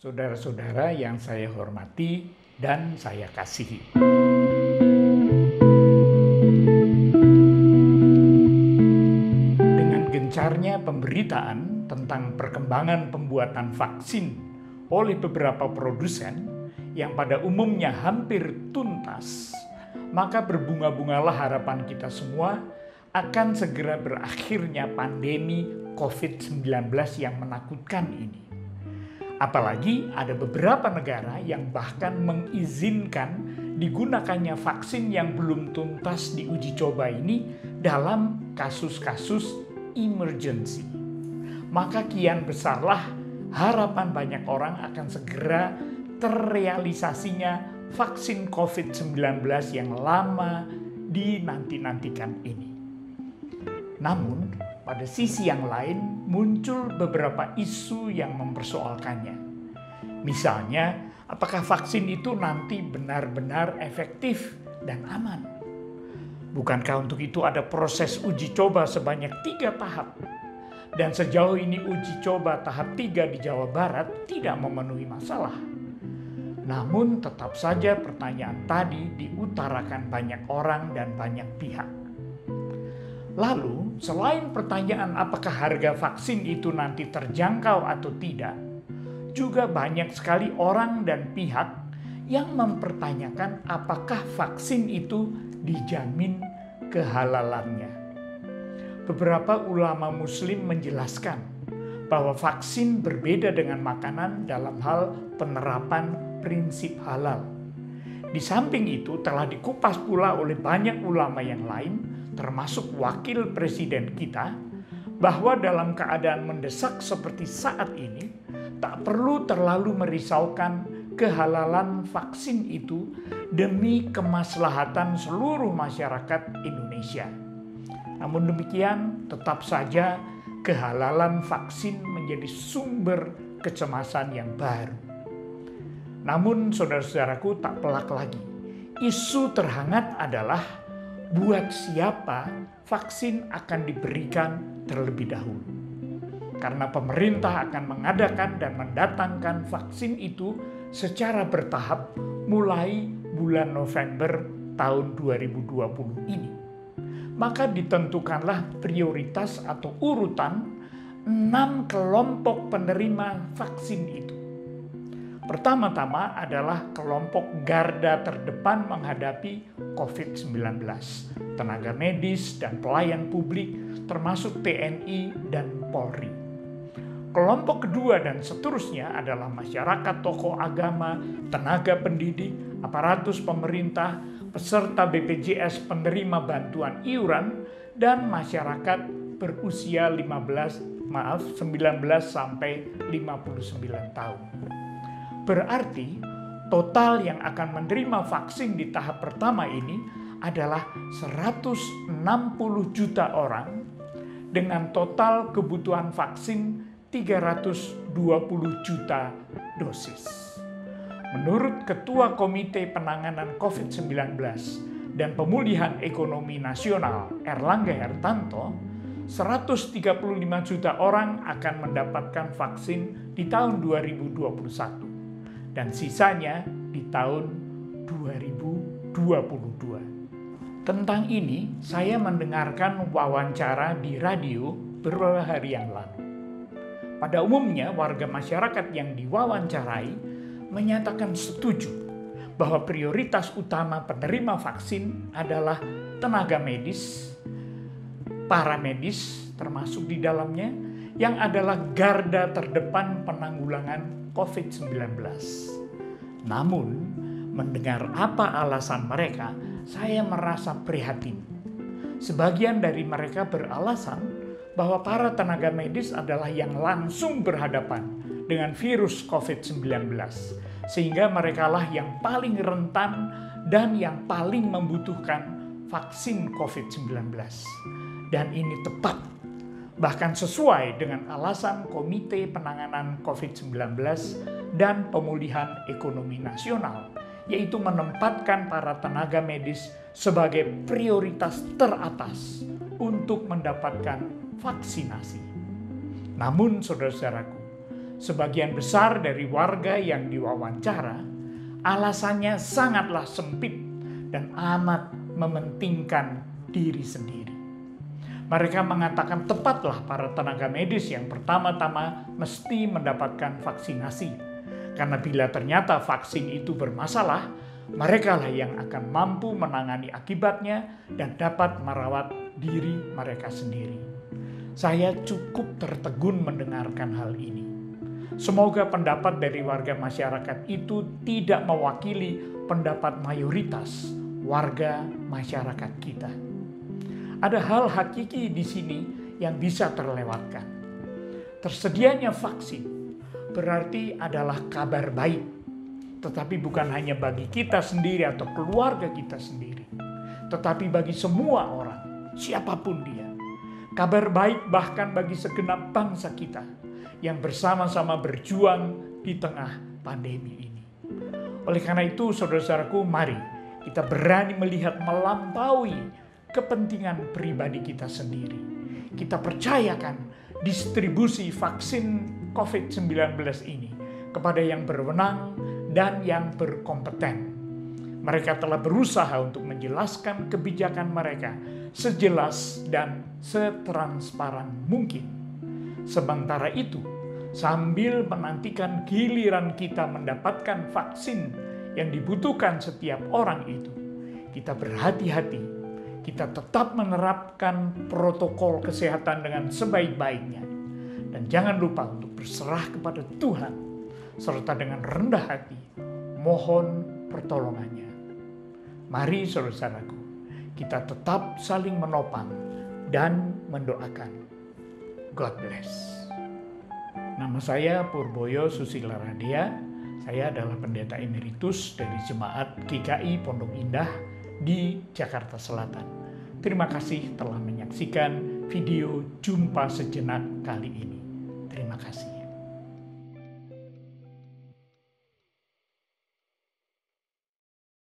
Saudara-saudara yang saya hormati dan saya kasihi. Dengan gencarnya pemberitaan tentang perkembangan pembuatan vaksin oleh beberapa produsen yang pada umumnya hampir tuntas, maka berbunga-bungalah harapan kita semua akan segera berakhirnya pandemi COVID-19 yang menakutkan ini. Apalagi ada beberapa negara yang bahkan mengizinkan digunakannya vaksin yang belum tuntas diuji coba ini dalam kasus-kasus emergency. Maka kian besarlah harapan banyak orang akan segera terrealisasinya vaksin COVID-19 yang lama dinanti-nantikan ini. Namun, pada sisi yang lain muncul beberapa isu yang mempersoalkannya. Misalnya, apakah vaksin itu nanti benar-benar efektif dan aman? Bukankah untuk itu ada proses uji coba sebanyak 3 tahap? Dan sejauh ini uji coba tahap 3 di Jawa Barat tidak memenuhi masalah. Namun tetap saja pertanyaan tadi diutarakan banyak orang dan banyak pihak. Lalu, selain pertanyaan apakah harga vaksin itu nanti terjangkau atau tidak, juga banyak sekali orang dan pihak yang mempertanyakan apakah vaksin itu dijamin kehalalannya. Beberapa ulama Muslim menjelaskan bahwa vaksin berbeda dengan makanan dalam hal penerapan prinsip halal. Di samping itu telah dikupas pula oleh banyak ulama yang lain, termasuk wakil presiden kita, bahwa dalam keadaan mendesak seperti saat ini, tak perlu terlalu merisaukan kehalalan vaksin itu demi kemaslahatan seluruh masyarakat Indonesia. Namun demikian, tetap saja kehalalan vaksin menjadi sumber kecemasan yang baru. Namun saudara-saudaraku, tak pelak lagi. Isu terhangat adalah buat siapa vaksin akan diberikan terlebih dahulu. Karena pemerintah akan mengadakan dan mendatangkan vaksin itu secara bertahap mulai bulan November tahun 2020 ini. Maka ditentukanlah prioritas atau urutan 6 kelompok penerima vaksin itu. Pertama-tama adalah kelompok garda terdepan menghadapi COVID-19, tenaga medis dan pelayan publik termasuk TNI dan Polri. Kelompok kedua dan seterusnya adalah masyarakat, tokoh agama, tenaga pendidik, aparatus pemerintah, peserta BPJS penerima bantuan iuran, dan masyarakat berusia 19 sampai 59 tahun. Berarti total yang akan menerima vaksin di tahap pertama ini adalah 160 juta orang dengan total kebutuhan vaksin 320 juta dosis. Menurut Ketua Komite Penanganan COVID-19 dan Pemulihan Ekonomi Nasional Erlangga Hartanto, 135 juta orang akan mendapatkan vaksin di tahun 2021 dan sisanya di tahun 2022. Tentang ini, saya mendengarkan wawancara di radio beberapa hari yang lalu. Pada umumnya, warga masyarakat yang diwawancarai menyatakan setuju bahwa prioritas utama penerima vaksin adalah tenaga medis, para medis termasuk di dalamnya, yang adalah garda terdepan penanggulangan COVID-19. Namun, mendengar apa alasan mereka, saya merasa prihatin. Sebagian dari mereka beralasan bahwa para tenaga medis adalah yang langsung berhadapan dengan virus COVID-19, sehingga merekalah yang paling rentan dan yang paling membutuhkan vaksin COVID-19. Dan ini tepat, bahkan sesuai dengan alasan Komite Penanganan COVID-19 dan Pemulihan Ekonomi Nasional, yaitu menempatkan para tenaga medis sebagai prioritas teratas untuk mendapatkan vaksinasi. Namun saudara-saudaraku, Sebagian besar dari warga yang diwawancara, alasannya sangatlah sempit dan amat mementingkan diri sendiri. Mereka mengatakan tepatlah para tenaga medis yang pertama-tama mesti mendapatkan vaksinasi. Karena bila ternyata vaksin itu bermasalah, merekalah yang akan mampu menangani akibatnya dan dapat merawat diri mereka sendiri. Saya cukup tertegun mendengarkan hal ini. Semoga pendapat dari warga masyarakat itu tidak mewakili pendapat mayoritas warga masyarakat kita. Ada hal hakiki di sini yang bisa terlewatkan. Tersedianya vaksin berarti adalah kabar baik, tetapi bukan hanya bagi kita sendiri atau keluarga kita sendiri, tetapi bagi semua orang, siapapun dia. Kabar baik bahkan bagi segenap bangsa kita yang bersama-sama berjuang di tengah pandemi ini. Oleh karena itu, saudara-saudaraku, mari kita berani melihat melampaui kepentingan pribadi kita sendiri. Kita percayakan distribusi vaksin COVID-19 ini kepada yang berwenang dan yang berkompeten. Mereka telah berusaha untuk menjelaskan kebijakan mereka sejelas dan setransparan mungkin. Sementara itu, sambil menantikan giliran kita mendapatkan vaksin yang dibutuhkan setiap orang itu, kita berhati-hati. Kita tetap menerapkan protokol kesehatan dengan sebaik-baiknya. Dan jangan lupa untuk berserah kepada Tuhan, serta dengan rendah hati, mohon pertolongannya. Mari saudara-saudaraku, kita tetap saling menopang dan mendoakan. God bless. Nama saya Purboyo Susila Radia. Saya adalah pendeta emeritus dari Jemaat GKI Pondok Indah di Jakarta Selatan. Terima kasih telah menyaksikan video Jumpa Sejenak kali ini. Terima kasih.